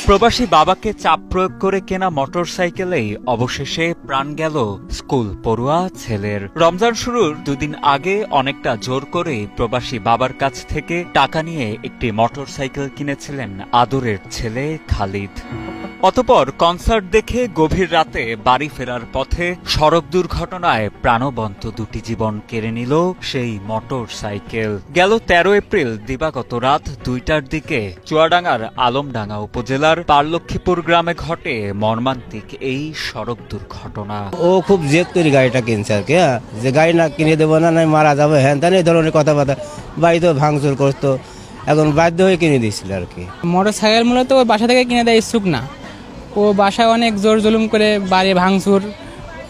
প্রবাসী বাবাকে চাপ প্রয়োগ করে কেনা মোটরসাইকেলেই অবশেষে প্রাণ গেল স্কুল পড়ুয়া ছেলের। রমজান শুরুর দুদিন আগে অনেকটা জোর করে প্রবাসী বাবার কাছ থেকে টাকা নিয়ে একটি মোটরসাইকেল কিনেছিলেন আদরের ছেলে খালিদ। অতঃপর কনসার্ট দেখে গভীর রাতে বাড়ি ফেরার পথে সড়ক দুর্ঘটনায় প্রাণবন্ত দুটি জীবন কেড়ে নিল সেই মোটরসাইকেল। গেল 13 এপ্রিল দিবাগত রাত 2টার দিকে চুয়াডাঙ্গার আলমডাঙ্গা উপজেলার পারলক্ষীপুর গ্রামে ঘটে মর্মান্তিক এই সড়ক দুর্ঘটনা। ও খুব জেদ করে গাড়িটা কিনছে আর কি, যে গাড়ি না কিনে দেবো না, নাই মারা যাবে, হ্যাঁ তাই এই ধরনের কথাবার্তা বাড়িতে ভাঙচুর করতো, এখন বাধ্য হয়ে কিনে দিয়েছিল আর কি। মোটরসাইকেল মূলত ওই বাসা থেকে কিনে দেয় ইচ্ছুক না, ও বাসায় অনেক জোর জুলুম করে বাড়ি ভাঙচুর,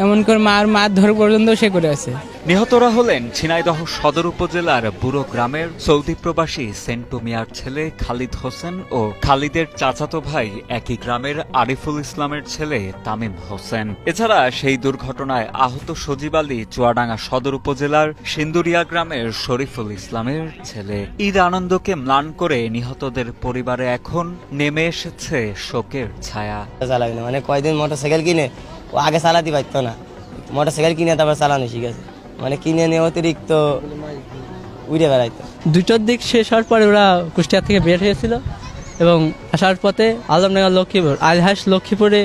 এমন করে মারধর পর্যন্ত সে করে আছে। নিহতরা হলেন ঝিনাইদহ সদর উপজেলার বুড়ো গ্রামের সৌদি প্রবাসী সেন্টু মিয়ার ছেলে খালিদ হোসেন ও খালিদের চাচাতো ভাই একই গ্রামের আরিফুল ইসলামের ছেলে তামিম হোসেন। এছাড়া সেই দুর্ঘটনায় আহত সজীব আলী চুয়াডাঙ্গা সদর উপজেলার সিন্দুরিয়া গ্রামের শরীফুল ইসলামের ছেলে। ঈদ আনন্দকে ম্লান করে নিহতদের পরিবারে এখন নেমে এসেছে শোকের ছায়া। মানে কয়দিন মোটরসাইকেল কিনে ও আগে চালাতে পারতো না, মোটরসাইকেল কিনে তারপর চালানো শিখেছে, মানে কিনে নিয়ে অতিরিক্ত উড়ে বেড়াইতো। 2টার দিক শেষ হওয়ার পরে ওরা কুষ্টিয়া থেকে বের হয়েছিল এবং আসার পথে আলমডাঙ্গা লক্ষ্মীপুরে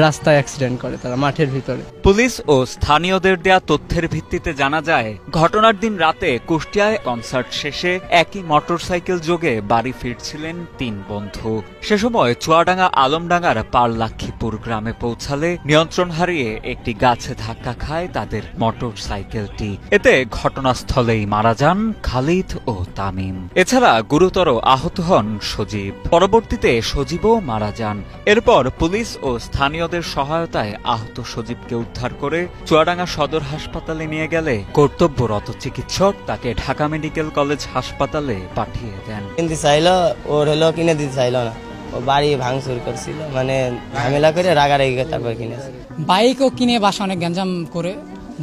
রাস্তায় অ্যাক্সিডেন্ট করে তারা মাঠের ভিতরে। পুলিশ ও স্থানীয়দের দেয়া তথ্যের ভিত্তিতে জানা যায়, ঘটনার দিন রাতে কুষ্টিয়ায় কনসার্ট শেষে একই মোটরসাইকেল যোগে বাড়ি ফিরছিলেন 3 বন্ধু। সে সময় চুয়াডাঙ্গা আলমডাঙ্গার পারলক্ষীপুর গ্রামে পৌঁছালে নিয়ন্ত্রণ হারিয়ে একটি গাছে ধাক্কা খায় তাদের মোটরসাইকেলটি। এতে ঘটনাস্থলেই মারা যান খালিদ ও তামিম। এছাড়া গুরুতর আহত হন সজীব। পরবর্তীতে সজীবও মারা যান। এরপর পুলিশ ও স্থানীয় সহায়তায় আহত সজীবকে উদ্ধার করে চুয়াডাঙ্গা সদর হাসপাতালে নিয়ে গেলে কর্তব্যরত চিকিৎসক তাকে ঢাকা মেডিকেল কলেজ হাসপাতালে পাঠিয়ে দেন। কিনতে চাইলো, ওর হলো কিনে দিতে চাইলো না, ও বাড়ি ভাঙচুর করছিল, মানে ঝামেলা করে রাগারাগি তারপর কিনেছে। বাইকও কিনে বাসা অনেক গ্যাঞ্জাম করে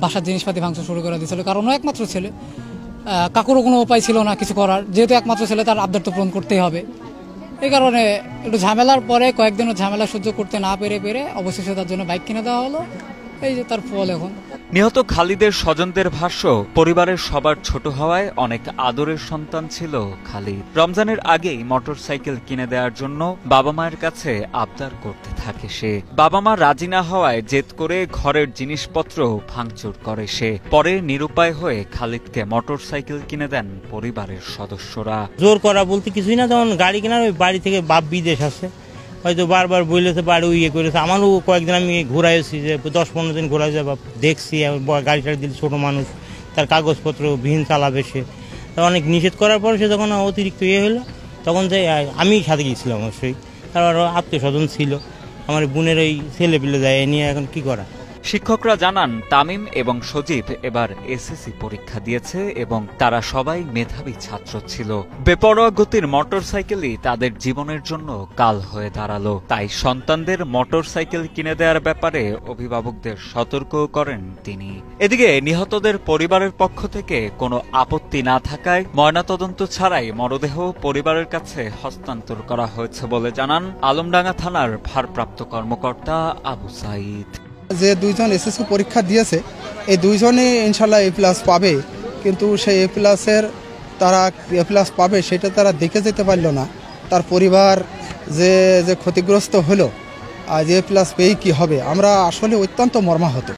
বাসার জিনিসপাতি ভাঙচুর শুরু করে দিয়েছিল, কারণ ও একমাত্র ছেলে, কাকুরও কোনো উপায় ছিল না কিছু করার, যেহেতু একমাত্র ছেলে তার আবদার তো পূরণ করতেই হবে। এই কারণে একটু ঝামেলার পরে কয়েকদিনও ঝামেলা সহ্য করতে না পেরে অবশেষে তার জন্য বাইক কিনে দেওয়া হলো। এই যে তার ফল এখন। নিহত খালিদের স্বজনদের ভাষ্য, পরিবারের সবার ছোট হওয়ায় অনেক আদরের সন্তান ছিল খালিদ। রমজানের আগেই মোটরসাইকেল কিনে দেওয়ার জন্য বাবা মায়ের কাছে আবদার করতে থাকে সে। বাবা মা রাজি না হওয়ায় জেদ করে ঘরের জিনিসপত্র ভাঙচুর করে সে। পরে নিরুপায় হয়ে খালিদকে মোটরসাইকেল কিনে দেন পরিবারের সদস্যরা। জোর করা বলতে কিছুই না, তখন গাড়ি কেনার ওই বাড়ি থেকে বাপ বিদেশ আছে, হয়তো বারবার বলেছে বাড়ি ইয়ে করেছে। আমারও কয়েকদিন আমি ঘুরাইছি, যে 10-15 দিন ঘুরাই যাবো, দেখছি গাড়িটা দিল ছোট মানুষ, তার কাগজপত্র বিহীন চালাবে সে। তা অনেক নিষেধ করার পর সে যখন অতিরিক্ত ইয়ে হলো, তখন যে আমি সাথে গিয়েছিলাম অবশ্যই, তারপর আত্মীয় স্বজন ছিল, আমার বোনের ওই ছেলে পেলে যায়, এ নিয়ে এখন কি করা। শিক্ষকরা জানান, তামিম এবং সজীব এবার এসএসসি পরীক্ষা দিয়েছে এবং তারা সবাই মেধাবী ছাত্র ছিল। বেপরোয়া গতির মোটরসাইকেলই তাদের জীবনের জন্য কাল হয়ে দাঁড়ালো। তাই সন্তানদের মোটরসাইকেল কিনে দেওয়ার ব্যাপারে অভিভাবকদের সতর্ক করেন তিনি। এদিকে নিহতদের পরিবারের পক্ষ থেকে কোনো আপত্তি না থাকায় ময়নাতদন্ত ছাড়াই মরদেহ পরিবারের কাছে হস্তান্তর করা হয়েছে বলে জানান আলমডাঙ্গা থানার ভারপ্রাপ্ত কর্মকর্তা আবু সাইদ। যে 2জন এসএসসি পরীক্ষা দিয়েছে, এই 2জনই ইনশাল্লাহ A+ পাবে, কিন্তু সেই A+ পাবে সেটা তারা দেখে যেতে পারল না। তার পরিবার যে ক্ষতিগ্রস্ত হলো, আজ A+ পেয়ে কি হবে, আমরা আসলে অত্যন্ত মর্মাহত।